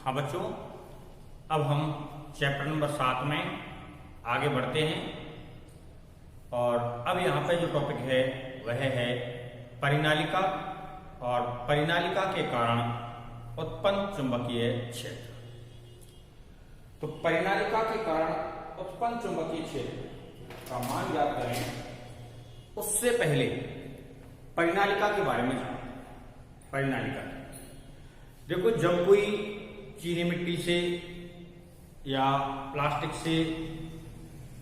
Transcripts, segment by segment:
हाँ बच्चों, अब हम चैप्टर नंबर 7 में आगे बढ़ते हैं और अब यहाँ पे जो टॉपिक है वह है परिनालिका और परिनालिका के कारण उत्पन्न चुंबकीय क्षेत्र। तो परिनालिका के कारण उत्पन्न चुंबकीय क्षेत्र का मान ज्ञात करें उससे पहले परिनालिका के बारे में जानें। परिनालिका देखो, जब कोई चीनी मिट्टी से या प्लास्टिक से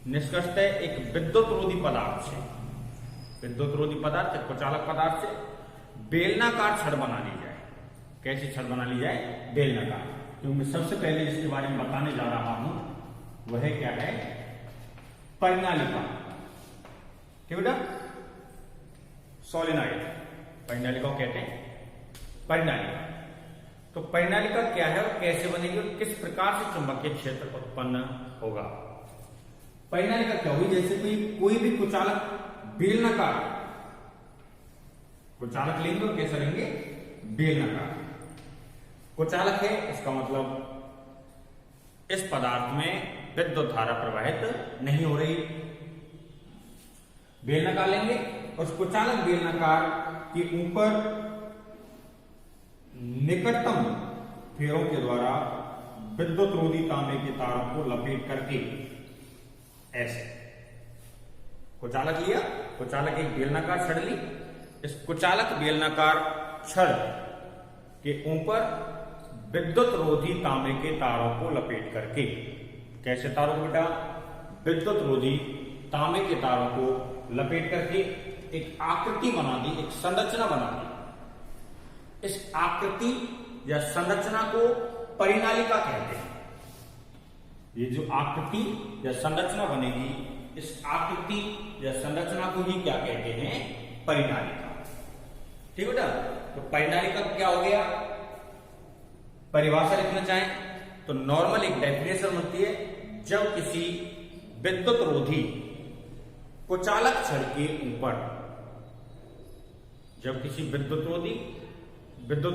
निष्कर्षतः एक विद्युत रोधी पदार्थ से, विद्युत रोधी पदार्थ कुचालक पदार्थ से बेलनाकार छड़ बना ली जाए। कैसी छड़ बना ली जाए? बेलनाकार। क्योंकि मैं सबसे पहले जिसके बारे में बताने जा रहा हूं वह क्या है? परिनालिका। ठीक बेटा, सोलेनॉइड परिनालिका को कहते हैं परिनालिका। तो परिनालिका क्या है और कैसे बनेगी और किस प्रकार से चुंबकीय क्षेत्र उत्पन्न होगा? परिनालिका क्या होगी? जैसे कोई भी कुचालक बेलनाकार कुचालक लेंगे और कैसा लेंगे? बेलनाकार कुचालक है, इसका मतलब इस पदार्थ में विद्युत धारा प्रवाहित नहीं हो रही। बेलनाकार लेंगे, उस कुचालक बेलनाकार के ऊपर निकटतम फेरों के द्वारा विद्युत रोधी तांबे के तारों को लपेट करके ऐसे कुचालक लिया। कुचालक एक बेलनाकार छड़ ली, इस कुचालक बेलनाकार छड़ के ऊपर विद्युत रोधी तांबे के तारों को लपेट करके, कैसे तारों को बेटा? विद्युत रोधी तांबे के तारों को लपेट करके एक आकृति बना दी, एक संरचना बना दी। इस आकृति या संरचना को परिनालिका कहते हैं। ये जो आकृति या संरचना बनेगी, इस आकृति या संरचना को ही क्या कहते हैं? परिनालिका। ठीक बेटा, तो परिनालिका क्या हो गया? परिभाषा लिखना चाहें तो नॉर्मल एक डेफिनेशन बनती है, जब किसी विद्युत रोधी कुचालक छड़ के ऊपर, जब किसी विद्युत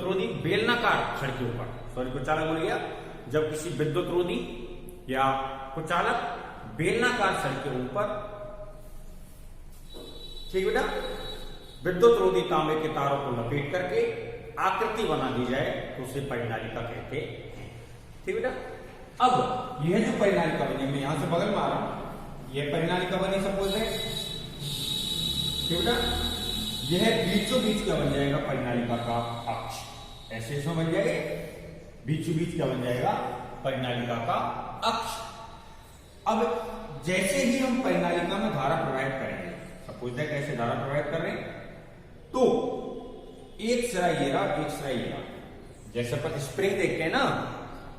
रोधी बेलनाकार छड़ के ऊपर, सॉरी कुचालक बोल गया, जब किसी विद्युत रोधी या कुचालक बेलनाकार छड़ के ऊपर, ठीक बेटा, विद्युत रोधी तांबे के तारों को लपेट करके आकृति बना दी जाए तो उसे परिनालिका कहते हैं। ठीक बेटा, अब यह जो परिनालिका बनी, मैं यहां से बगल में आ रहा हूं, यह परिनालिका बनी सपोज है। ठीक बेटा, यह बीचों बीच क्या बन जाएगा? परिनालिका का अक्ष। ऐसे इसमें बन जाएगा, बीचों बीच क्या बन जाएगा? परिनालिका का अक्ष। अब जैसे ही हम परिनालिका में धारा प्रवाहित करेंगे, सपोज है कैसे धारा प्रवाहित कर रहे हैं, तो एक सिरा ये रहा, एक सिरा ये रहा। जैसे अपन स्प्रिंग देखते हैं ना,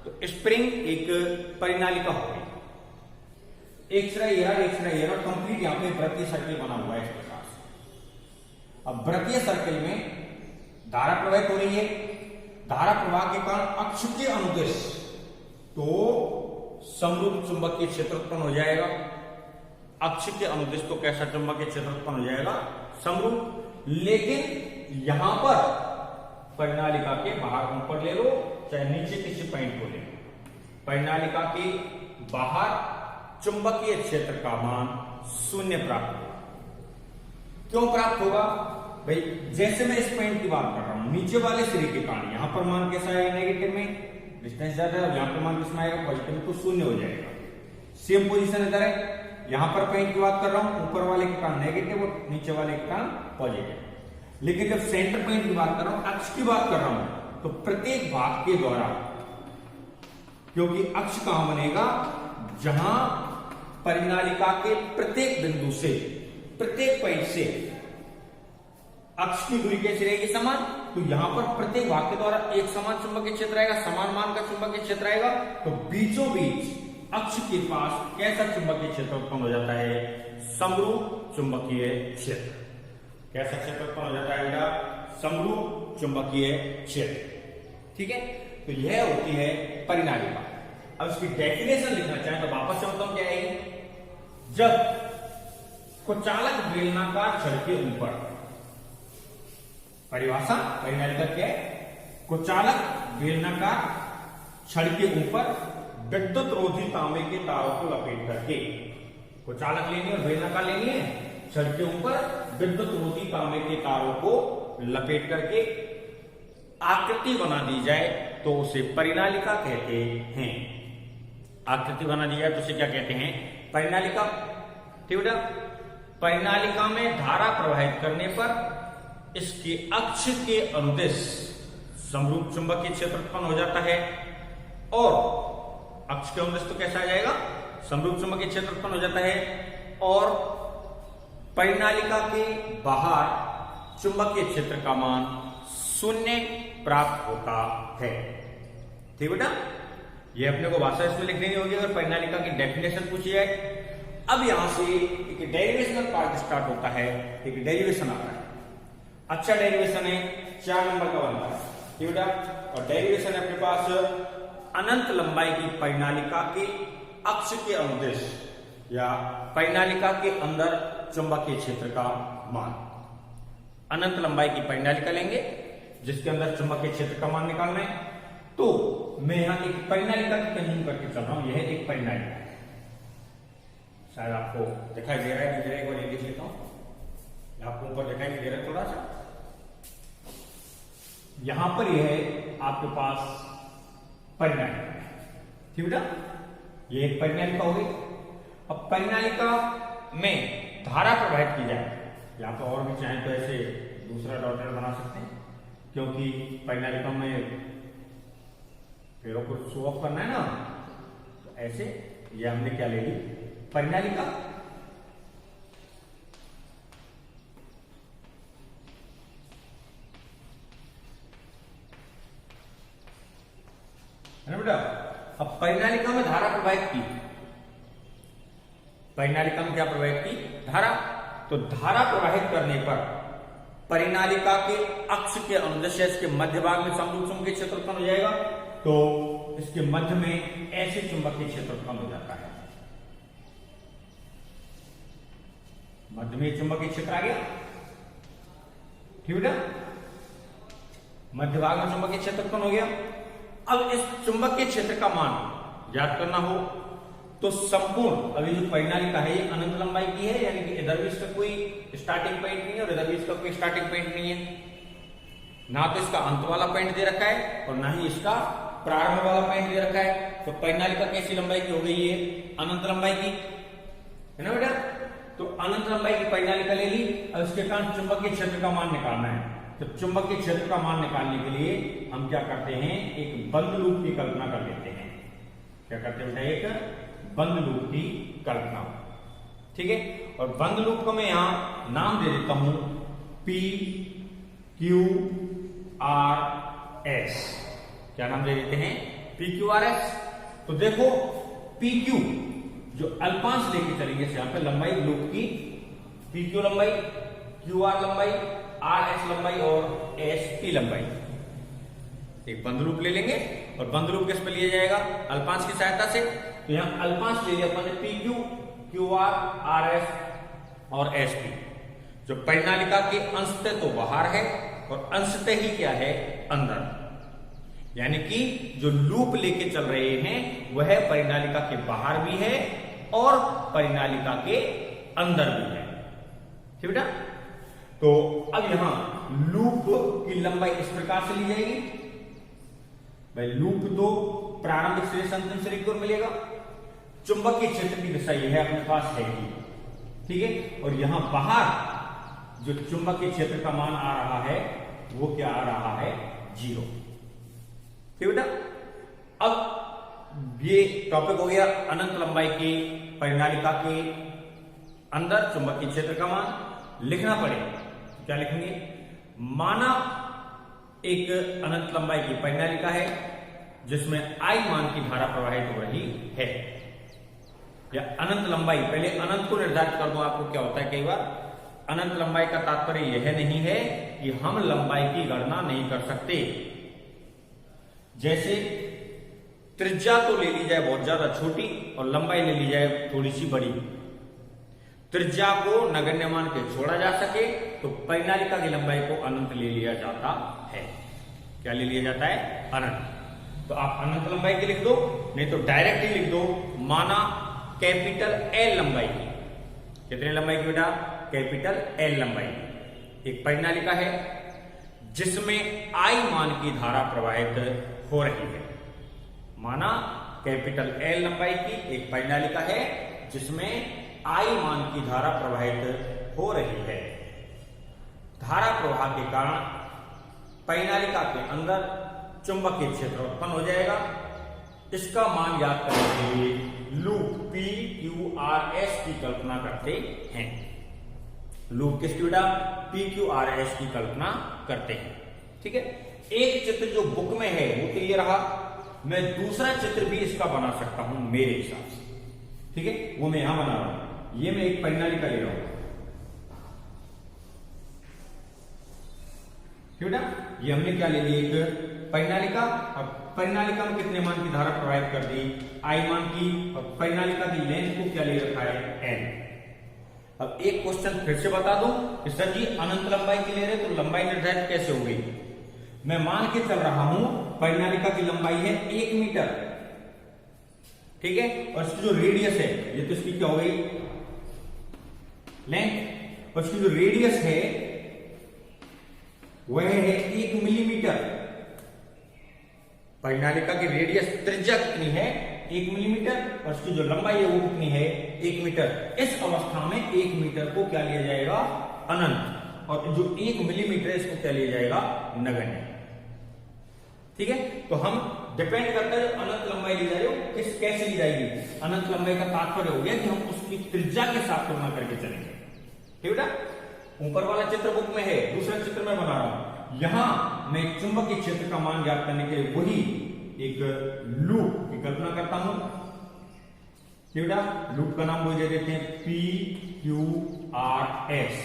तो स्प्रिंग एक परिनालिका हो गई। एक सिरा ये रहा, एक सिरा ये रहा, कंप्लीट यहां पे वृत्तीय सर्किल बना हुआ है इस प्रकार से। अब वृत्तीय सर्किल में धारा प्रवाहित हो रही है, धारा प्रवाह के कारण अक्ष के अनुदिश तो समरूप चुंबकीय क्षेत्र उत्पन्न हो जाएगा। अक्ष के अनुदिश तो कैसा चुंबकीय क्षेत्र उत्पन्न हो जाएगा? समरूप। लेकिन यहां पर परिनालिका के बाहर, ऊपर ले लो चाहे नीचे किसी पॉइंट को ले लो, परिनालिका के बाहर चुंबकीय क्षेत्र का मान 0 प्राप्त होगा। क्यों प्राप्त होगा भाई? जैसे मैं इस पॉइंट की बात कर रहा हूं, नीचे वाले सिरे के कारण यहां पर मान कैसा आएगा? नेगेटिव में, डिस्टेंस ज्यादा है, यहां पर मान कितना आएगा? पॉजिटिव में, तो 0 हो जाएगा। सेम पोजीशन इधर है, यहां पर पॉइंट की बात कर रहा हूं, ऊपर वाले के कारण नेगेटिव और नीचे वाले के कारण पॉजिटिव। लेकिन जब सेंटर पॉइंट की बात कर रहा हूं, अक्ष की बात कर रहा हूं, तो प्रत्येक भाग के द्वारा, क्योंकि अक्ष कहां बनेगा? जहां परिनालिका के प्रत्येक बिंदु से, प्रत्येक पॉइंट से अक्ष की दूरी कैसी रहेगी? समान। तो यहां पर प्रत्येक भाग के द्वारा एक समान चुंबकीय क्षेत्र आएगा, समान मान का चुंबकीय क्षेत्र आएगा। तो बीचों बीच अक्ष के पास कैसा चुंबकीय क्षेत्र उत्पन्न हो जाता है? समरूप चुंबकीय क्षेत्र। कैसा क्षेत्र उत्पन्न हो जाता है बेटा? समरूप चुंबकीय क्षेत्र। ठीक है, तो यह होती है परिनालिका। अब इसकी डेफिनेशन लिखना चाहें तो वापस से बताऊं क्या है? जब कुचालक बेलनाकार छड़ के ऊपर, परिभाषा परिनालिका क्या है? कुचालक बेलनाकार छड़ के ऊपर विद्युत रोधी तांबे के तारों को लपेट करके, को चालक लेनी और बेलनाकार लेनी है, छड़ के ऊपर विद्युत रोधी तांबे के तारों को लपेट करके आकृति बना दी जाए तो उसे परिनालिका कहते हैं। आकृति बना दी जाए तो उसे क्या कहते हैं? परिनालिका। ठीक बेटा, परिनालिका में धारा प्रवाहित करने पर इसके अक्ष के अनुदिश समरूप चुंबकीय क्षेत्र उत्पन्न हो जाता है, और अक्ष के अनुदिश तो कैसा आ जाएगा? समरूप चुंबकीय क्षेत्र उत्पन्न हो जाता है, और परिनालिका के बाहर चुंबकीय क्षेत्र का मान 0 प्राप्त होता है। ठीक बेटा, ये अपने को भाषा इसमें लिख देनी होगी अगर परिनालिका की डेफिनेशन पूछी जाए। अब यहां से एक डेरिवेशनल पार्ट स्टार्ट होता है, एक डेरिवेशन आता है। अच्छा डेरिवेशन है, 4 नंबर का बनता है। ठीक बेटा, और डेरिवेशन है अपने पास अनंत लंबाई की परिनालिका के अक्ष के अनुदिश या परिनालिका के अंदर चुंबकीय क्षेत्र का मान। अनंत लंबाई की परिनालिका लेंगे जिसके अंदर चुंबकीय क्षेत्र का मान निकालना है। तो मैं यहां एक परिनालिका की कंज्यूम करके चल रहा हूं, यह एक परिनालिका है। शायद आपको दिखाई दे रहा है, नहीं दे रहा है, एक बार लिख लेता हूं, आपको ऊपर दिखाई नहीं दे रहा थोड़ा सा। यहां पर यह है आपके पास परिनालिका। ठीक बेटा, ये एक परिनालिका हो गई। अब परिनालिका में धारा प्रवाहित की जाए, या तो और भी चाहें तो ऐसे दूसरा डॉटेड बना सकते हैं, क्योंकि परिनालिका में पेड़ों को शो ऑफ करना है ना, तो ऐसे ये हमने क्या ले ली? परिनालिका। है ना बेटा? अब परिनालिका में धारा प्रवाहित की, परिनालिका में क्या प्रवाहित की? धारा। तो धारा प्रवाहित करने पर परिनालिका के अक्ष के अनुदिश इसके मध्य भाग में समरूप चुंबकीय क्षेत्र उत्पन्न हो जाएगा, तो इसके मध्य में ऐसे चुंबकीय क्षेत्र उत्पन्न हो जाता है। मध्य में चुंबकीय क्षेत्र आ गया। ठीक बेटा, मध्य भाग में चुंबकीय क्षेत्र उत्पन्न हो गया। अब इस चुंबकीय क्षेत्र का मान याद करना हो तो संपूर्ण, अभी जो परिनालिका है ये अनंत लंबाई की है, यानी कि इधर भी इसका कोई स्टार्टिंग पॉइंट नहीं है और इधर भी इसका कोई स्टार्टिंग पॉइंट नहीं है। ना तो इसका अंत वाला पॉइंट दे रखा है और ना ही इसका प्रारंभ वाला पॉइंट दे रखा है। तो परिनालिका कैसी लंबाई की हो गई है? अनंत लंबाई की, है ना बेटा? तो अनंत लंबाई की परिनालिका ले ली। अब इसके कारण चुंबकीय क्षेत्र का मान निकालना है। तो चुंबकीय क्षेत्र का मान निकालने के लिए हम क्या करते हैं? एक बंद लूप की कल्पना कर लेते हैं। क्या करते हैं बेटा? एक बंद लूप की कल्पना। ठीक है, और बंद लूप को मैं यहां नाम दे देता हूं पी क्यू आर एस। क्या नाम दे देते हैं? P Q R S. तो देखो पी क्यू जो अल्पांश लेके चलेंगे यहां पे लंबाई लूप की, पी क्यू लंबाई, क्यू आर लंबाई, आर एस लंबाई और एस पी लंबाई। एक बंद लूप ले लेंगे और बंद लूप किस पे लिया जाएगा? अल्पांश की सहायता से। तो यहां अल्पांश ले लिया अपने P Q, Q R, R S और एस पी। जो परिनालिका के अंशतः तो बाहर है और अंशतः ही क्या है? अंदर। यानी कि जो लूप लेके चल रहे हैं वह परिनालिका के बाहर भी है और परिनालिका के अंदर भी है। ठीक बेटा? तो अब यहां लूप की लंबाई इस प्रकार से ली जाएगी। भाई लूप तो प्रारंभिक सिरे से अंतिम सिरे की ओर मिलेगा। चुंबकीय क्षेत्र की दिशा यह है अपने पास है ही। ठीक है, और यहां बाहर जो चुंबकीय क्षेत्र का मान आ रहा है वो क्या आ रहा है? 0। ठीक बेटा? अब ये टॉपिक हो गया अनंत लंबाई की परिनालिका के अंदर चुंबकीय क्षेत्र का मान लिखना पड़ेगा। क्या लिखेंगे? माना एक अनंत लंबाई की परिनालिका है जिसमें I मान की धारा प्रवाहित हो रही है, या अनंत लंबाई, पहले अनंत को निर्धारित कर दो। आपको क्या होता है कई बार अनंत लंबाई का तात्पर्य यह नहीं है कि हम लंबाई की गणना नहीं कर सकते। जैसे त्रिज्या तो ले ली जाए बहुत ज्यादा छोटी और लंबाई ले ली जाए थोड़ी सी बड़ी। त्रिज्या को नगण्य मान के छोड़ा जा सके तो परिनालिका की लंबाई को अनंत ले लिया जाता है। क्या ले लिया जाता है? अनंत। तो आप अनंत लंबाई की लिख दो, नहीं तो डायरेक्ट ही लिख दो माना कैपिटल एल लंबाई की। कितने लंबाई की बेटा? कैपिटल एल लंबाई की एक परिनालिका है जिसमें आई मान की धारा प्रवाहित हो रही है। माना कैपिटल एल लंबाई की एक परिनालिका है जिसमें आई मान की धारा प्रवाहित हो रही है। धारा प्रवाह के कारण परिनालिका के अंदर चुंबकीय क्षेत्र उत्पन्न हो जाएगा। इसका मान ज्ञात करने के लिए loop P Q R S की कल्पना करते हैं। लूप किसकी बेटा? पी क्यू आर एस की कल्पना करते हैं। ठीक है, एक चित्र जो बुक में है वो तो ये रहा, मैं दूसरा चित्र भी इसका बना सकता हूं मेरे हिसाब से। ठीक है, वो मैं यहां बना रहा हूं। ये मैं एक परिनालिका ले रहा हूं बेटा, ये हमने क्या ले लिया? एक परिनालिका, और परिनालिका में कितने मान की धारा प्रवाहित कर दी? आई मान की। और परिनालिका की लेंथ को क्या ले रखा है? एन। अब एक क्वेश्चन फिर से बता दूं कि सर जी अनंत लंबाई की ले रहे तो लंबाई निर्धारित कैसे हो गई? मैं मान के चल रहा हूं परिनालिका की लंबाई है 1 मीटर। ठीक है, और इसकी जो रेडियस है ये तो इसकी क्या हो गई? लेंथ। और इसकी जो रेडियस है वह है 1 मिलीमीटर। परिनालिका की रेडियस त्रिज्या कितनी है? 1 मिलीमीटर। और इसकी जो लंबाई है वो कितनी है? 1 मीटर। इस अवस्था में 1 मीटर को क्या लिया जाएगा? अनंत। और जो 1 मिलीमीटर इसको क्या लिया जाएगा? नगण्य। ठीक है, तो हम डिपेंड करता है अनंत लंबाई ली जा रही हो किस कैसे ली जाएगी। अनंत लंबाई का तात्पर्य हो गया कि हम उसकी त्रिज्या के साथ तुलना करके चलेंगे। ठीक बेटा, ऊपर वाला चित्र बुक में है, दूसरा चित्र मैं बना रहा हूं। यहां मैं चुंबकीय क्षेत्र का मान ज्ञात करने के लिए वही एक लूप की कल्पना करता हूं। बेटा, लूप का नाम वो दे देते हैं पी क्यू आर एस।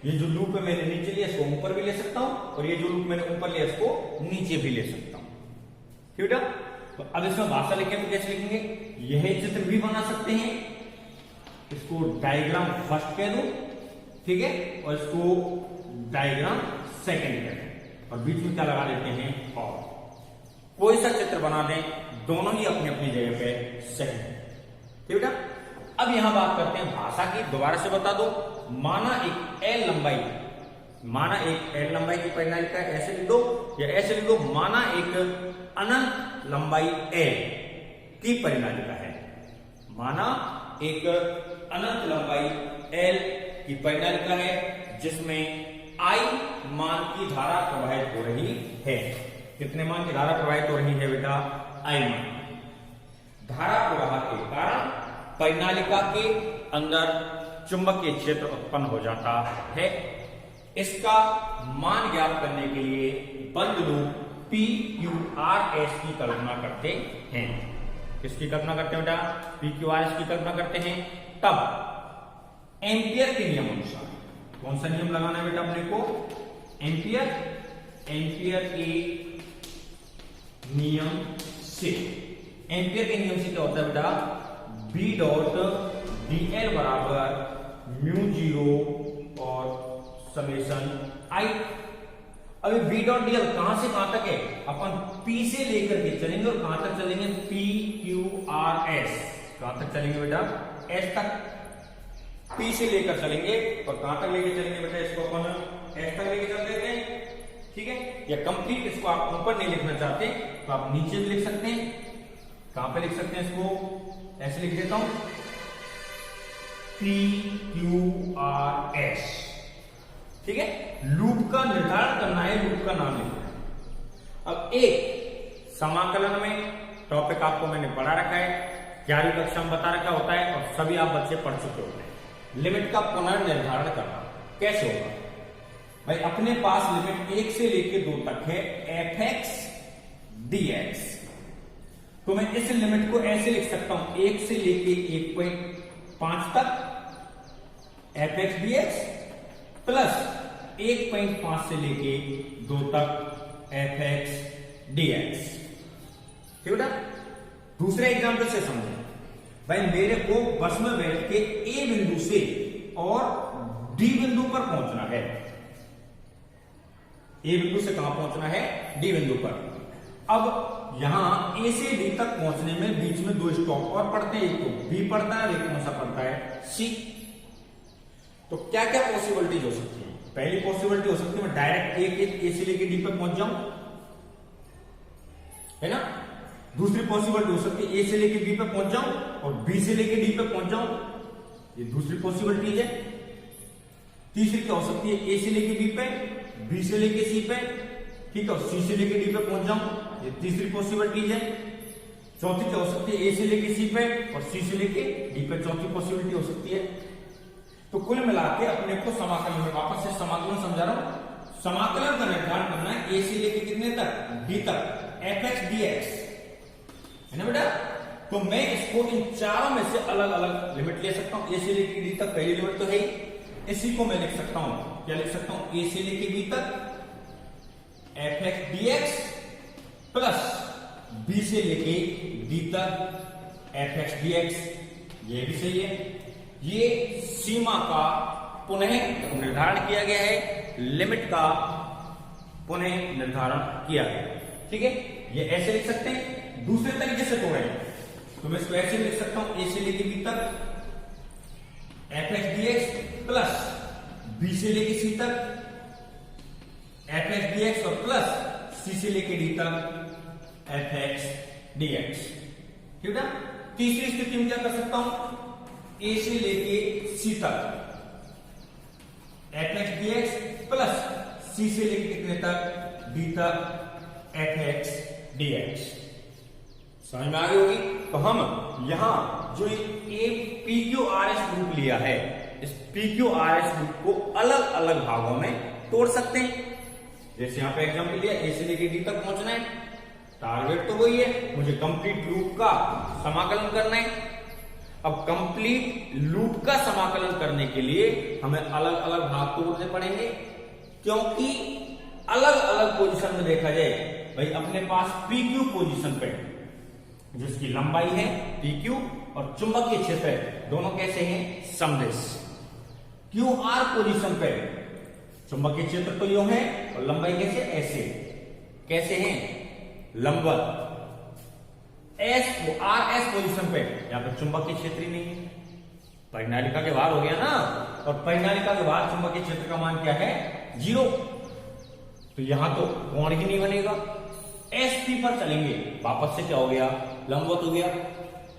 ये जो लूप है मैंने नीचे लिया इसको ऊपर भी ले सकता हूं, और ये जो लूप मैंने ऊपर लिया इसको नीचे भी ले सकता हूं। ठीक बेटा, तो अब इसमें भाषा लिखें तो कैसे लिखेंगे? यह चित्र भी बना सकते हैं, इसको डायग्राम फर्स्ट कह दो। ठीक है, और इसको डायग्राम सेकंड कह दो, और बीच में क्या लगा देते हैं? और कोई सा चित्र बना दें, दोनों ही अपनी अपनी जगह पे सही है। ठीक बेटा, अब यहां बात करते हैं भाषा की। दोबारा से बता दो, माना एक एल लंबाई, माना एक एल लंबाई की परिनालिका ऐसे लिख दो, या ऐसे लिख दो माना एक अनंत लंबाई एल की परिनालिका है। माना एक अनंत लंबाई एल की परिनालिका है जिसमें आई मान की धारा प्रवाहित हो रही है। कितने मान की धारा प्रवाहित हो रही है बेटा? आई मान। धारा प्रवाह के कारण परिनालिका के अंदर चुंबकीय क्षेत्र उत्पन्न हो जाता है। इसका मान ज्ञात करने के लिए बंद loop P Q R S की कल्पना करते हैं। किसकी कल्पना करते हैं बेटा? पी क्यू आर एस की कल्पना करते हैं। तब एम्पियर के नियम अनुसार कौन सा नियम लगाना है बेटा अपने को? एम्पियर के नियम से। एम्पियर के नियम से क्या होता है बेटा? बी डॉट डी एल बराबर म्यू जीरो और समेशन आई। अभी बी डॉट डी एल कहां से कहां तक है? अपन पी से लेकर के चलेंगे, और कहां तक चलेंगे? P Q R S. कहां तक चलेंगे बेटा? एस तक। पी से लेकर चलेंगे, और कहां तक लेके चलेंगे बेटा? इसको अपन एस तक लेके चल देते हैं। ठीक है, या कंप्लीट इसको आप ऊपर नहीं लिखना चाहते तो आप नीचे भी लिख सकते हैं। कहां पे लिख सकते हैं इसको? ऐसे लिख देता हूं, पी क्यू आर एस। ठीक है, लूप का निर्धारण करना है, लूप का नाम लिखना है। अब एक समाकलन में टॉपिक आपको मैंने पढ़ा रखा है, 11वीं कक्षा में बता रखा होता है, और सभी आप बच्चे पढ़ चुके होते हैं। लिमिट का पुनर्निर्धारण करना कैसे होगा भाई? अपने पास लिमिट 1 से लेके 2 तक है, एफ एक्स डी एक्स। तो मैं इस लिमिट को ऐसे लिख सकता हूं, 1 से लेके 1.5 तक F X D X, plus 1.5 से लेके 2 तक एफ एक्स डी एक्स। ठीक है, दूसरे एग्जाम्पल से समझें भाई। मेरे को बस में बैठ के ए बिंदु से और डी बिंदु पर पहुंचना है। ए बिंदु से कहां पहुंचना है? डी बिंदु पर। अब यहां ए से डी तक पहुंचने में बीच में दो स्टॉप और पड़ते हैं, एक तो बी पड़ता है, एक कौन सा पड़ता है, सी। तो क्या क्या पॉसिबिलिटीज हो सकती है? पहली पॉसिबिलिटी हो सकती है मैं डायरेक्ट ए से लेके डी पे पहुंच जाऊं, है ना। दूसरी पॉसिबिलिटी हो सकती है ए से लेके बी पे पहुंच जाऊं और बी से लेके डी पे पहुंच जाऊं, ये दूसरी पॉसिबिलिटी है। तीसरी क्या हो सकती है, ए से लेके बी पे, बी से लेके सी पे, ठीक है, सी से लेके डी पे पहुंच जाऊं, ये तीसरी पॉसिबिलिटी है। चौथी क्या हो सकती है, ए से लेके सी पे और सी से लेके डी पे, चौथी पॉसिबिलिटी हो सकती है। तो कुल मिला के अपने को समाकलन में, वापस से समाकलन समझा रहा हूं, समाकलन का निर्धारण करना है ए से लेके कितने तक, डी तक, एफ एक्स डी एक्स, है ना बेटा। तो मैं इसको इन चारों में से अलग अलग लिमिट ले सकता हूं। ए से लेके डी तक पहली लिमिट तो है ही, इसी को मैं लिख सकता हूं, क्या लिख सकता हूं, ए से लेके बी तक F X D X plus B से लेके डी तक एफ एक्स डी एक्स, ये भी सही है। ये सीमा का पुनः निर्धारण किया गया है, लिमिट का पुनः निर्धारण किया गया, ठीक है। ये ऐसे लिख सकते हैं, दूसरे तरीके से तोड़ें तो मैं इसको ऐसे लिख सकता हूं, ए से लेके बी तक F X D X plus B से लेके सी तक एफ एक्स डी एक्स और प्लस सी से लेके डी तक एफ एक्स डी एक्स, ठीक है। तीसरी स्थिति में क्या कर सकता हूं, ए से लेके सी तक F X D X plus C से लेके कितने तक, डी तक एफ एक्स डी एक्स। समझ में आ गई होगी। तो हम यहां जो A P Q R S group लिया है, इस P Q R S group को अलग अलग भागों में तोड़ सकते हैं। जैसे यहां पे एग्जांपल लिया, ए से लेके डी तक पहुंचना है, टारगेट तो वही है, मुझे कंप्लीट लूप का समाकलन करना है। अब कंप्लीट लूप का समाकलन करने के लिए हमें अलग अलग भाग तोड़ने पड़ेंगे, क्योंकि अलग अलग पोजीशन में देखा जाए भाई, अपने पास पी क्यू पोजीशन पे जिसकी लंबाई है पी क्यू और चुंबकीय क्षेत्र दोनों कैसे हैं, समदेश। क्यू आर पोजीशन पे चुंबकीय क्षेत्र तो यूं है और लंबाई कैसे, ऐसे, कैसे हैं, लंबवत। एस आर एस पोजीशन पे यहां पर चुंबकीय क्षेत्र ही नहीं है, परिनालिका के बाहर हो गया ना, और परिनालिका के बाहर चुंबकीय क्षेत्र का मान क्या है, 0। तो यहां तो कोण ही नहीं बनेगा। एस पी पर चलेंगे, वापस से क्या हो गया, लंबवत हो गया।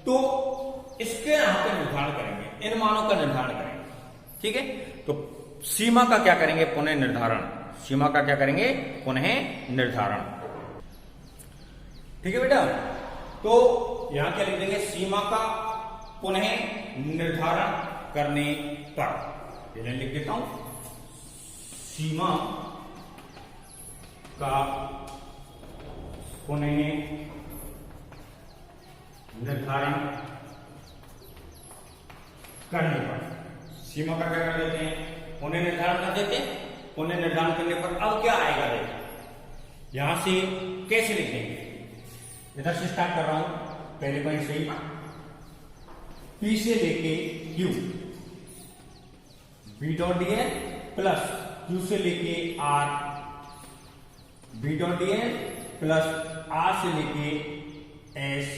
तो इसके यहां पर निर्धारण करेंगे, इन मानों का निर्धारण करेंगे, ठीक है। तो सीमा का क्या करेंगे, पुनः निर्धारण। सीमा का क्या करेंगे, पुनः निर्धारण, ठीक है बेटा। तो यहां क्या लिख देंगे, सीमा का पुनः निर्धारण करने पर, ये लिख देता हूं, सीमा का पुनः निर्धारण करने पर, सीमा का क्या कर देते हैं, पुनः निर्धारण कर देते हैं। पुनः निर्धारण करने पर अब क्या आएगा, देखिए यहां से कैसे लिखेंगे, इधर से स्टार्ट कर रहा हूं, पहले पॉइंट से ही, पी से लेके Q, B dot D N plus Q से लेके R, B dot D N plus R से लेके S,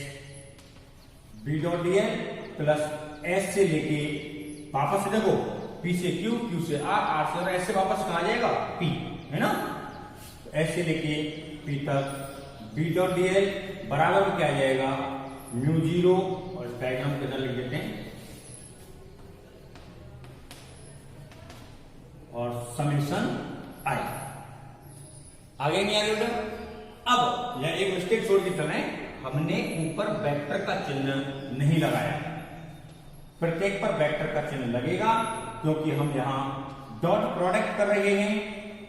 B dot D N plus S से लेके, वापस से देखो, पी से क्यू, क्यू से आर, आर से और एस से वापस कहां जाएगा, पी, है ना। एस से लेके पी तक, बी डॉट डी एल बराबर क्या आ जाएगा, म्यू 0, और डायग्राम के अंदर लिख देते हैं, और समेशन आई। आगे नहीं आगे बेटा। अब यह एक मिस्टेक छोड़ के चले, हमने ऊपर वेक्टर का चिन्ह नहीं लगाया, प्रत्येक पर वेक्टर का चिन्ह लगेगा, क्योंकि हम यहां डॉट प्रोडक्ट कर रहे हैं,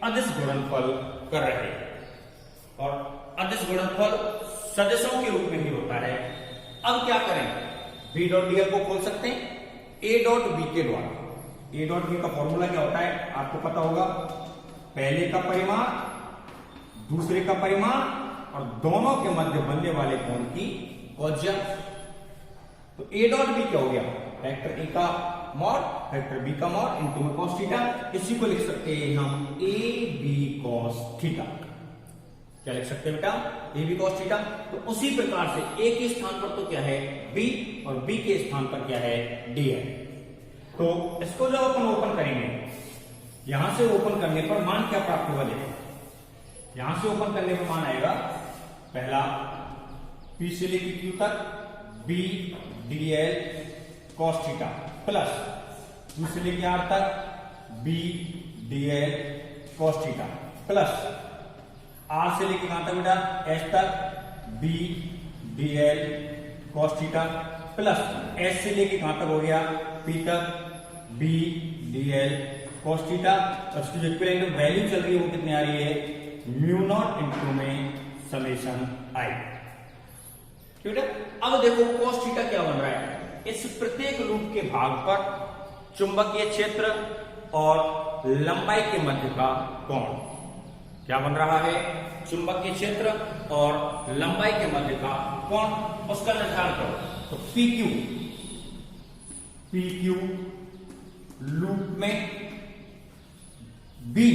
अदिश गुणनफल कर रहे हैं, और अदिश गुणनफल सदिशों के रूप में ही होता है। अब क्या करें, बी डॉट डीएल को खोल सकते हैं ए डॉट बी के द्वारा। ए डॉट बी का फॉर्मूला क्या होता है, आपको पता होगा, पहले का परिमाण, दूसरे का परिमाण और दोनों के मध्य बनने वाले कोण की कोज्या। तो ए डॉट बी क्या हो गया, वेक्टर ए का मॉड वेक्टर बी का मॉड इनटू में cos थीटा। इसी को लिख सकते हैं हम ए बी cos थीटा। क्या लिख सकते हैं बेटा, ए बी कॉस थीटा। तो उसी प्रकार से ए के स्थान पर तो क्या है बी, और बी के स्थान पर क्या है डी है। तो इसको जब अपन ओपन करेंगे, यहां से ओपन करने पर मान क्या प्राप्त होगा, देखो यहां से ओपन करने पर मान आएगा, पहला पी से लेकर क्यू तक B D L cos theta plus Q से लेकर आर तक B D L cos theta plus R से लेकर कहां तक बेटा एस तक B D L cos theta plus S से लेकर कहां तक हो गया पी तक B D L cos theta. और उसकी जो इक्विवेलेंट वैल्यू चल रही है वो कितनी आ रही है म्यू नॉट इंटू में समेशन आई। ठीक है, अब देखो कॉस थीटा क्या बन रहा है, इस प्रत्येक लूप के भाग पर चुंबकीय क्षेत्र और लंबाई के मध्य का कोण क्या बन रहा है, चुंबकीय क्षेत्र और लंबाई के मध्य का कोण, उसका निर्धारण करो। तो पी क्यू लूप में बी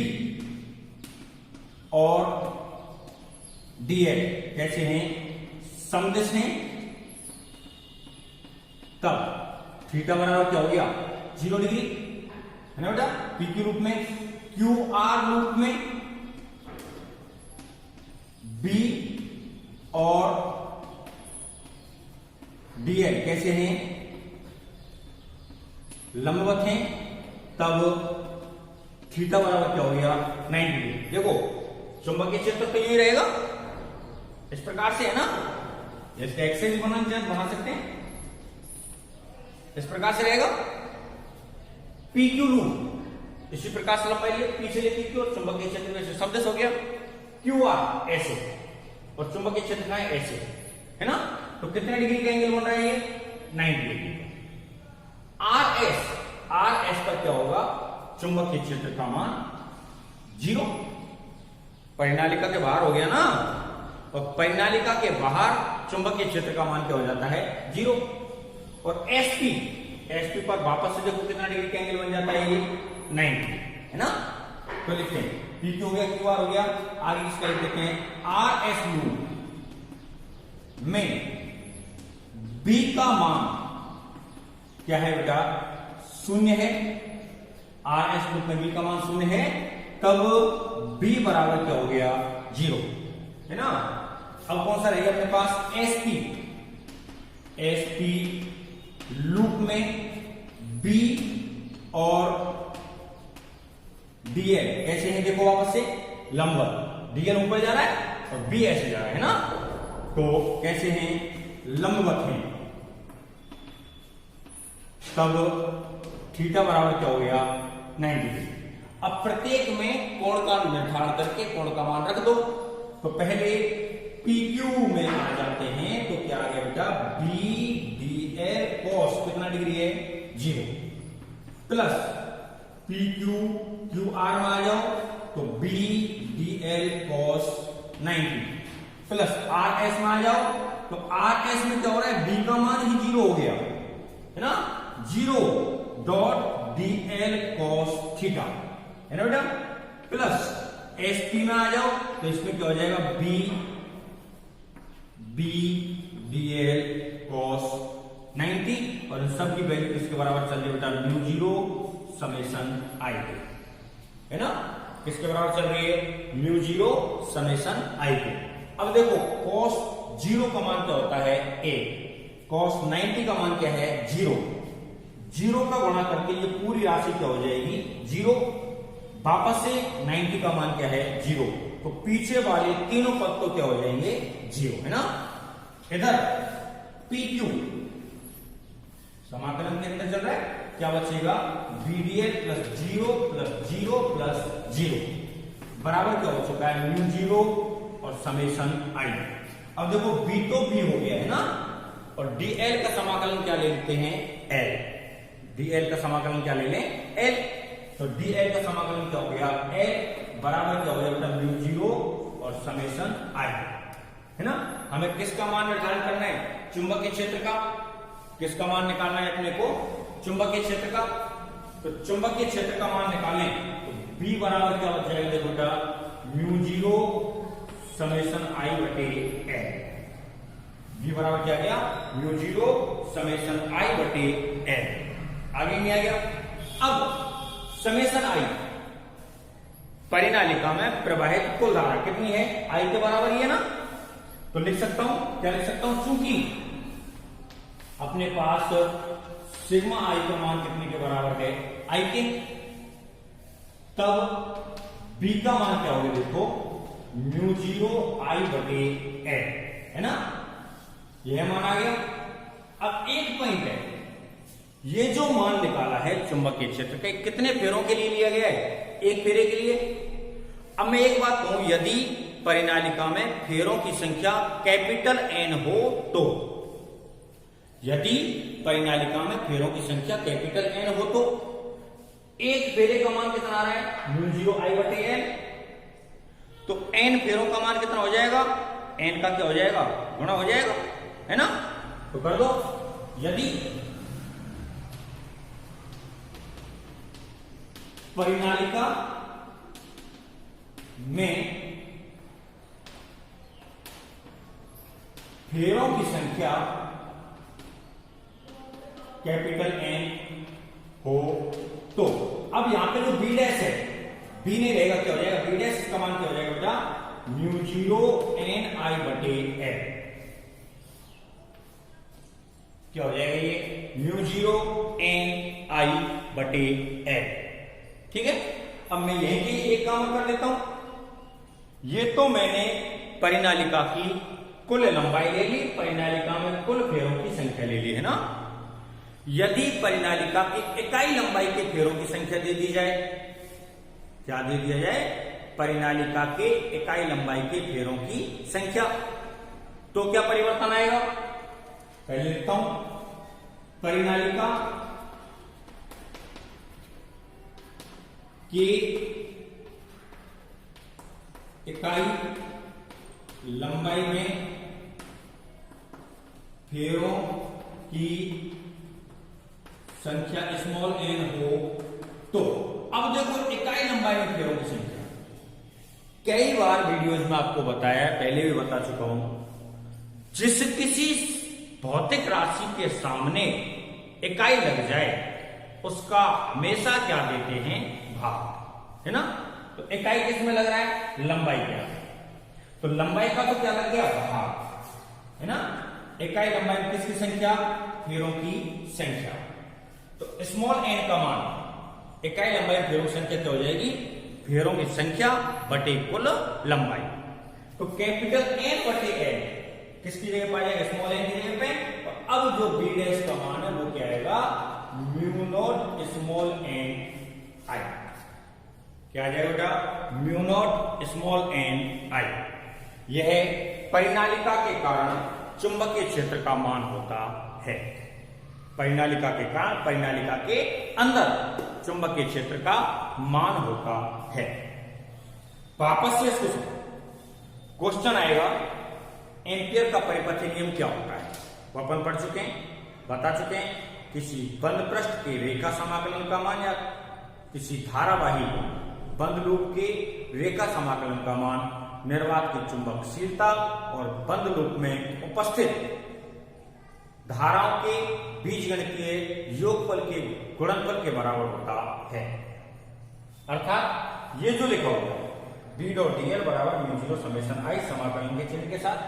और डीएल कैसे हैं, समदिश हैं, तब थीटा बराबर क्या हो गया 0 डिग्री है ना बेटा। पी क्यू लूप में, क्यू आर लूप में बी और डीएल कैसे हैं, लंबवत हैं, तब थीटा बराबर क्या हो गया 90 डिग्री। देखो चुंबकीय क्षेत्र तो यही रहेगा, इस प्रकार से है ना, इसका एक्सेस बना सकते हैं, इस प्रकार से रहेगा। पी क्यू लूप इसी प्रकार से लंबाई लिए, पी से लेकर क्यू और चुंबकीय क्षेत्र में शब्द हो गया क्यू आर ऐसे, और चुंबकीय क्षेत्र का है ऐसे, है ना। तो कितने डिग्री का एंगल बन रहा है ये 90 डिग्री। आर एस पर क्या होगा, चुंबकीय क्षेत्र का मान 0, परिनालिका के बाहर हो गया ना, और परिनालिका के बाहर चुंबकीय क्षेत्र का मान क्या हो जाता है 0। और एसपी पर वापस से देखो कितना डिग्री का एंगल बन जाता है ये 90, है ना। तो लिखते हैं पी क्यू हो गया, क्यू आर हो गया, आगे इसका लिख देते हैं आर एस लूप में बी का मान क्या है बेटा 0 है, आर एस लूप में बी का मान 0 है, तब बी बराबर क्या हो गया 0, है ना। अब कौन सा रहेगा अपने पास एसपी लूप में बी और डीएल ऐसे हैं, देखो वापस से लंबवत, डीएल ऊपर जा रहा है और बी ऐसे जा रहा है ना, तो कैसे हैं लंबवत हैं, तब थीटा बराबर क्या हो गया 90 डिग्री। अब प्रत्येक में कोण का निर्धारण करके कोण का मान रख दो। तो पहले पी क्यू में आ जाते हैं, तो क्या आ गया बेटा बी डी एल कॉस कितना डिग्री है 0 प्लस पी क्यू आर में आ जाओ तो B D L cos 90 plus R S में आ जाओ तो आर एस में क्या हो रहा है बी का मान ही 0 हो गया, है ना, 0 dot D L cos theta, है ना बेटा, प्लस एस पी में आ जाओ तो इसमें क्या हो जाएगा बी डी एल कॉस 90, और इन सब की वैल्यू किसके बराबर चल रही है बेटा म्यू 0 समेशन आई, है ना, किसके बराबर चल रही है म्यू 0 समेशन आई। अब देखो कॉस 0 का मान क्या होता है a, कॉस 90 का मान क्या है 0 का गुणा करके ये पूरी राशि क्या हो जाएगी 0, वापस से 90 का मान क्या है 0, तो पीछे वाले तीनों पद तो क्या हो जाएंगे 0, है ना। इधर पी क्यू समाकलन के अंदर चल रहा है, क्या बचेगा बीडीएल प्लस 0 प्लस 0 प्लस 0 बराबर क्या हो चुका है म्यू 0 और समेशन आई। अब देखो बी तो बी हो गया है ना, और डीएल का समाकलन क्या ले लेते हैं एल, डीएल का समाकलन क्या ले लें एल, तो डीएल का समाकलन क्या हो गया एल बराबर क्या हो गया बेटा म्यू 0 और समेशन आई, है ना। हमें किसका मान निर्धारण करना है चुंबकीय क्षेत्र का, किसका मान निकालना है अपने को चुंबकीय क्षेत्र का, तो चुंबकीय क्षेत्र का मान निकालें तो B बराबर क्या हो जाएगा देखो बेटा म्यू 0 समेशन आई बटे एन। V बराबर क्या गया, म्यू जीरो समेशन आई बटे एन। आगे नहीं आ गया। अब समेशन आई परिनालिका में प्रवाहित कुल धारा कितनी है, आई के बराबर ही है ना, तो लिख सकता हूं, क्या लिख सकता हूं, चूंकि अपने पास सिग्मा आई का मान कितने के बराबर है, आई के, तब बी का मान क्या होगा, देखो म्यू जीरो आई बटे एन, है ना, यह मान आ गया। अब एक पॉइंट है, ये जो मान निकाला है चुंबकीय क्षेत्र के कितने फेरों के लिए लिया गया है, एक फेरे के लिए। अब मैं एक बात कहूं, यदि परिनालिका में फेरों की संख्या कैपिटल एन हो तो, यदि परिनालिका में फेरों की संख्या कैपिटल एन हो तो एक फेरे का मान कितना आ रहा है, म्यू जीरो आई बटे एन, तो एन फेरों का मान कितना हो जाएगा, एन का क्या हो जाएगा, गुणा हो जाएगा, है ना, तो कर दो। यदि परिनालिका में फेरों की संख्या कैपिटल एन हो तो, अब यहां पे जो बी डैश है, बी नहीं रहेगा, क्या हो जाएगा, बी डैश का मान क्या हो जाएगा बेटा, म्यू जीरो एन आई बटे एन, क्या हो जाएगा ये, म्यू जीरो एन आई बटे एन। ठीक है, अब मैं यही के एक काम कर लेता हूं, ये तो मैंने परिनालिका की कुल लंबाई ले ली, परिनालिका में कुल फेरों की संख्या ले ली, है ना। यदि परिनालिका की इकाई लंबाई के फेरों की संख्या दे दी जाए, क्या दे दिया जाए, परिनालिका के इकाई लंबाई के फेरों की संख्या, तो क्या परिवर्तन आएगा, पहले लिखता हूं, परिनालिका की इकाई लंबाई में फेरों की संख्या स्मॉल एन हो तो, अब देखो इकाई लंबाई में फेरों की संख्या, कई बार वीडियोज में आपको बताया, पहले भी बता चुका हूं, जिस किसी भौतिक राशि के सामने इकाई लग जाए उसका हमेशा क्या देते हैं, भाग, है ना, तो इकाई किस में लग रहा है, लंबाई क्या, तो लंबाई का तो क्या लग गया, भाग, है ना, इकाई लंबाई में किसकी संख्या, फेरों की संख्या, तो स्मॉल एन का मान, इकाई लंबाई में फेरों की संख्या क्या हो जाएगी, फेरों की संख्या बटे कुल लंबाई, तो कैपिटल एन बटे एन किसकी जगह पाया जाएगा, स्मॉल एन की जगह पे, और अब जो बी डैश का मान है वो क्या आएगा, म्यू नॉट स्मॉल एन आई, क्या आ जाएगा बेटा, म्यू नॉट स्मॉल एन आई। यह परिनालिका के कारण चुंबकीय क्षेत्र का मान होता है, परिनालिका के कारण परिनालिका के अंदर चुंबकीय क्षेत्र का मान होता है। वापस से इसको क्वेश्चन आएगा, एम्पियर का परिपथीय नियम क्या होता है, वो अपन पढ़ चुके हैं, बता चुके हैं, किसी बंद पृष्ठ के रेखा समाकलन का मान या किसी धारावाही बंद लूप के रेखा समाकलन का मान निर्वात की चुंबकशीलता और बंद लूप में उपस्थित धाराओं के बीजगणितीय योगफल के गुणनफल के बराबर होता है। अर्थात ये जो लिखा होगा बी डॉट डी एल बराबर म्यू जीरो समेशन आई समाकलन के चिन्ह के साथ,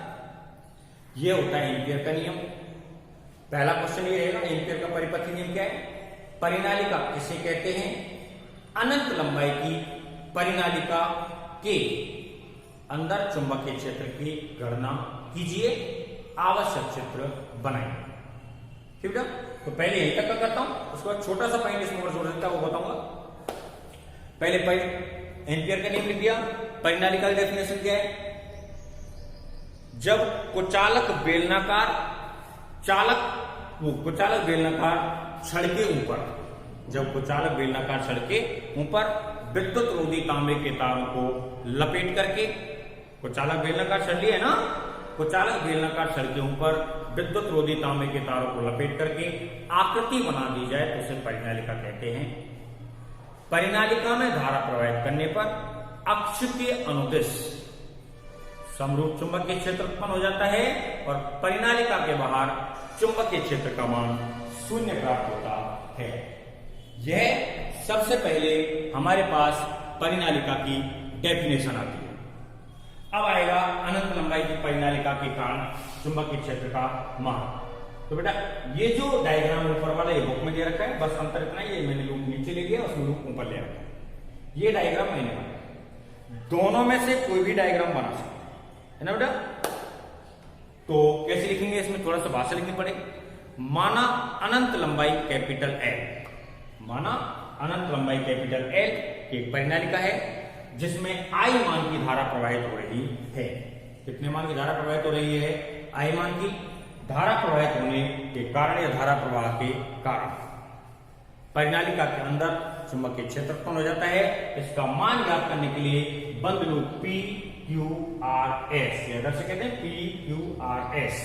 ये होता है एम्पियर का नियम। पहला क्वेश्चन ये रहेगा, एम्पियर का परिपथीय नियम क्या है, परिनालिका किसे कहते हैं, अनंत लंबाई की परिनालिका के अंदर चुंबकीय क्षेत्र की गणना कीजिए, आवश्यक चित्र बनाइए। ठीक है, तो पहले यहीं तक का करता हूं, उसके बाद छोटा सा पॉइंट इसमें और जोड़ देता है वो बताऊंगा। पहले पॉइंट एम्पियर का नियम लिख दिया, परिनालिका की डेफिनेशन क्या है, जब कुचालक बेलनाकार छड़ के ऊपर, जब कुचालक बेलनाकार छड़ के ऊपर विद्युत रोधी तांबे के तारों को लपेट करके, कुचालक बेलनाकार छड़ लिया है ना, कुचालक बेलनाकार छड़ के ऊपर विद्युत रोधी तांबे के तारों को लपेट करके आकृति बना दी जाए तो उसे परिनालिका कहते हैं। परिनालिका में धारा प्रवाहित करने पर अक्ष के अनुदिश समरूप चुंबकीय क्षेत्र उत्पन्न हो जाता है और परिनालिका के बाहर चुंबकीय क्षेत्र का मान शून्य प्राप्त होता है। यह सबसे पहले हमारे पास परिनालिका की डेफिनेशन आती है। अब आएगा अनंत लंबाई की परिनालिका के कारण चुंबकीय क्षेत्र का मान। तो बेटा ये जो डायग्राम ऊपर वाला ये बुक में दे रखा है, बस अंतर इतना ही है, मैंने लूप नीचे ले लिया, उसमें लूप ऊपर ले रखा है। ये डायग्राम मैंने बनाया, दोनों में से कोई भी डायग्राम बना सकते है ना बेटा। तो कैसे लिखेंगे, इसमें थोड़ा सा भाषा लिखनी पड़ेगी। माना अनंत लंबाई कैपिटल एल, माना अनंत लंबाई कैपिटल एल की एक परिनालिका है जिसमें आई मान की धारा प्रवाहित हो रही है। कितने मान की धारा प्रवाहित हो रही है? आई मान की धारा प्रवाहित होने के कारण या धारा प्रवाह के कारण परिनालिका के अंदर चुंबकीय क्षेत्र उत्पन्न हो जाता है। इसका मान ज्ञात करने के लिए बंद loop P Q R S, या इधर से कहते हैं पी क्यू आर एस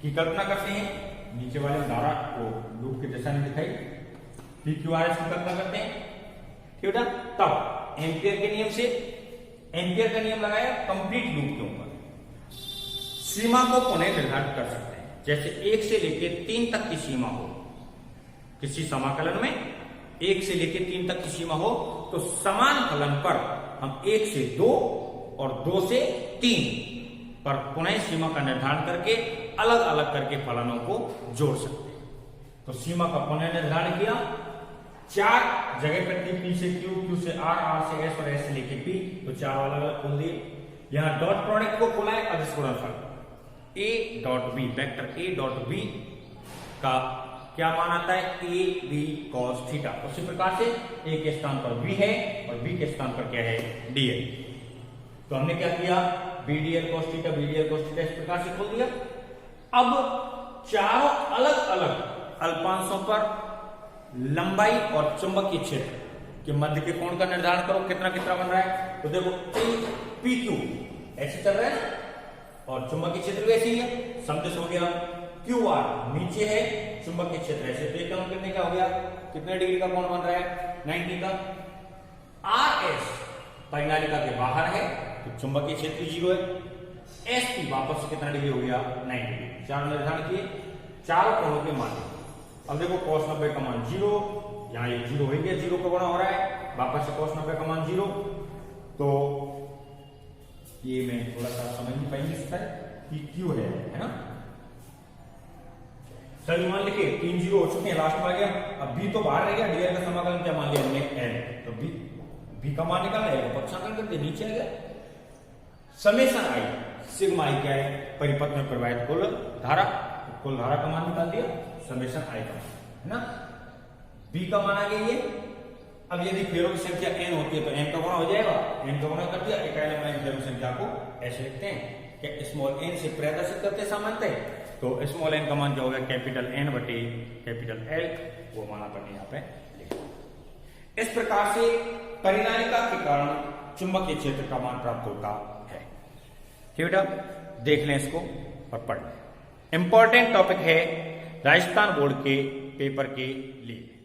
की कल्पना करते हैं। नीचे वाले धारा को लूप की दिशा में दिखाई, पी क्यू आर एस की कल्पना करते हैं, ठीक है। तब एम्पियर के नियम से, एम्पियर का नियम लगाया कंप्लीट लूप के ऊपर, सीमा को पुनः निर्धारित कर सकते हैं। जैसे 1 से लेकर 3 तक की सीमा हो, किसी समाकलन में 1 से लेकर 3 तक की सीमा हो, तो समान फलन पर हम 1 से 2 और 2 से 3 पर पुनः सीमा का निर्धारण करके अलग अलग करके फलनों को जोड़ सकते हैं। तो सीमा का पुनः निर्धारण किया, 4 जगह पर थी, पी से क्यू, क्यू से आर, आर से एस और एस से लेके पी, तो 4 अलग अलग खोल दिए। यहां डॉट प्रोडक्ट को खोला है, अदिश गुणनफल A dot B, vector A dot B का क्या मान आता है? A B cos theta. उसी प्रकार से ए के स्थान पर बी है और बी के स्थान पर क्या है? डीएल। तो हमने क्या किया? B DL cos theta, B DL cos theta इस प्रकार से खोल दिया। अब चारों अलग अलग अल्पांशों पर लंबाई और चुंबकीय क्षेत्र के मध्य के कोण का निर्धारण करो, कितना कितना बन रहा है। तो देखो पी क्यू ऐसे चल रहा है ना, और चुंबकीय क्षेत्र भी ऐसे ही है, समझ हो गया। क्यू आर नीचे है, चुंबकीय क्षेत्र ऐसे, तो कम करने का हो गया, कितने डिग्री का कोण बन रहा है? 90 का। आर एस परिनालिका के बाहर है तो चुंबकीय क्षेत्र 0 है। एस पी वापस से कितना डिग्री हो गया? 90 डिग्री। चार निर्धारण किए, चारों कोणों के मान। अब देखो cos 90 का मान 0, यहाँ ये 0 हो गया, 0 का गुणा हो रहा है, वापस से cos 90 का मान 0। तो ये मैं थोड़ा सा समझ नहीं पाएंगे इसका कि क्यों है ना। सही मान लिखे, 3 0 हो चुके हैं, लास्ट में आ गया। अब बी तो बाहर रह गया, डीएल का समाकलन क्या मान लिया हमने? एल। तो बी का मान निकालना है, पक्षांकन करके नीचे आ गया। समेशन आई, सिग्मा आई क्या है? परिपथ में प्रवाहित कुल धारा, कुल धारा का मान निकाल दिया, समेशन आई का है ना। बी का मान आ गया ये। अब यदि फेरों की संख्या n होती है तो n का गुणा हो जाएगा, n का गुणा कर दिया, इकाई लंबाई फेरों संख्या को ऐसे लिखते हैं कि स्मॉल n से प्रदर्शित करते हैं सामान्यतः। तो स्मॉल n का मान क्या होगा? कैपिटल N बटे कैपिटल L, वो मान अपन यहाँ पे लिखेंगे। इस प्रकार से परिनालिका के कारण चुंबकीय क्षेत्र का मान प्राप्त होता है। ठीक बेटा, देख लें इसको और पढ़ लें। इंपॉर्टेंट टॉपिक है राजस्थान बोर्ड के पेपर के लिए।